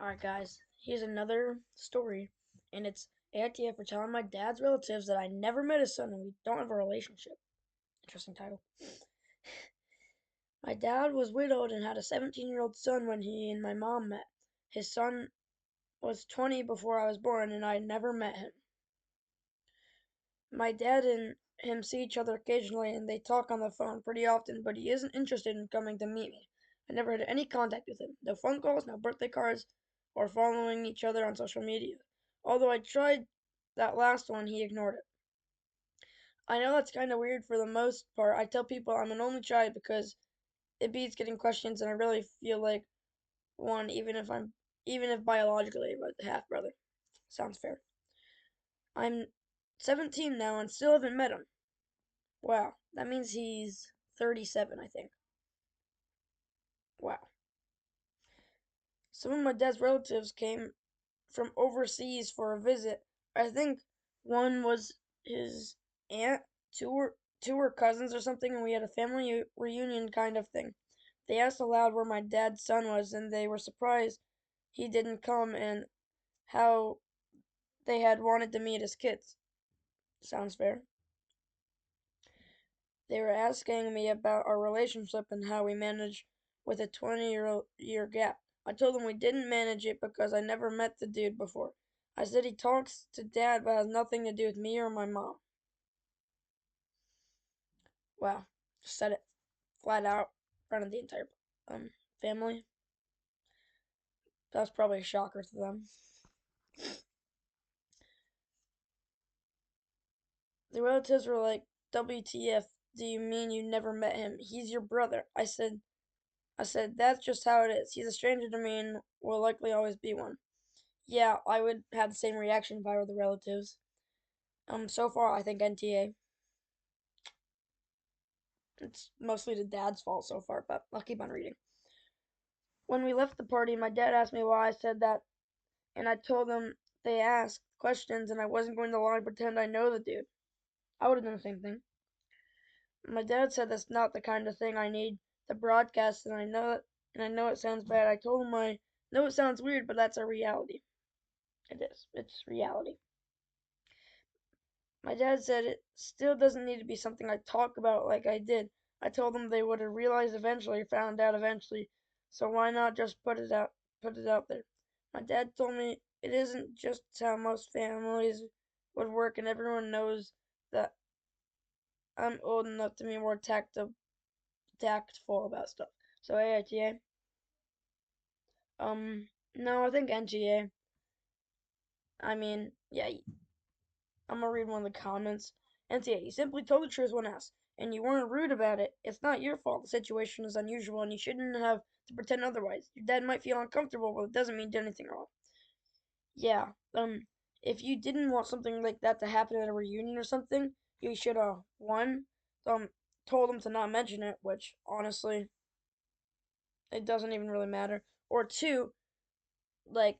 Alright, guys, here's another story, and it's AITA for telling my dad's relatives that I never met his son and we don't have a relationship. Interesting title. My dad was widowed and had a 17-year-old son when he and my mom met. His son was 20 before I was born, and I never met him. My dad and him see each other occasionally, and they talk on the phone pretty often, but he isn't interested in coming to meet me. I never had any contact with him. No phone calls, no birthday cards, or following each other on social media. Although I tried that last one, he ignored it. I know that's kind of weird for the most part. I tell people I'm an only child because it beats getting questions, and I really feel like one, even if biologically a half brother. Sounds fair. I'm 17 now and still haven't met him. Wow, that means he's 37, I think. Wow. Some of my dad's relatives came from overseas for a visit. I think one was his aunt, two were cousins or something, and we had a family reunion kind of thing. They asked aloud where my dad's son was, and they were surprised he didn't come and how they had wanted to meet his kids. Sounds fair. They were asking me about our relationship and how we managed with a 20-year gap. I told them we didn't manage it because I never met the dude before. I said he talks to dad but has nothing to do with me or my mom. Wow, just said it flat out in front of the entire family. That was probably a shocker to them. The relatives were like, WTF, do you mean you never met him? He's your brother. I said, that's just how it is. He's a stranger to me and will likely always be one. Yeah, I would have the same reaction if I were the relatives. So far, I think NTA. It's mostly the dad's fault so far, but I'll keep on reading. When we left the party, my dad asked me why I said that, and I told him they asked questions and I wasn't going to lie and pretend I know the dude. I would have done the same thing. My dad said that's not the kind of thing I need to broadcast, and I know it sounds bad. I told him I know it sounds weird, but that's a reality. It is. It's reality. My dad said it still doesn't need to be something I talk about like I did. I told them they would have realized eventually, found out eventually, so why not just put it out there. My dad told me it isn't just how most families would work, and everyone knows that I'm old enough to be more tactful about stuff. So AITA. No, I think NGA. I mean, yeah, I'm gonna read one of the comments. NTA, you simply told the truth when asked, and you weren't rude about it. It's not your fault. The situation is unusual, and you shouldn't have to pretend otherwise. Your dad might feel uncomfortable, but it doesn't mean you did anything wrong. Yeah, if you didn't want something like that to happen at a reunion or something, you should have one, told him to not mention it, which honestly, it doesn't even really matter. Or two, like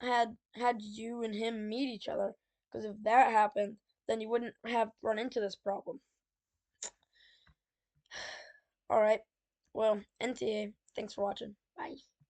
had you and him meet each other, because if that happened, then you wouldn't have run into this problem. All right. Well, NTA. Thanks for watching. Bye.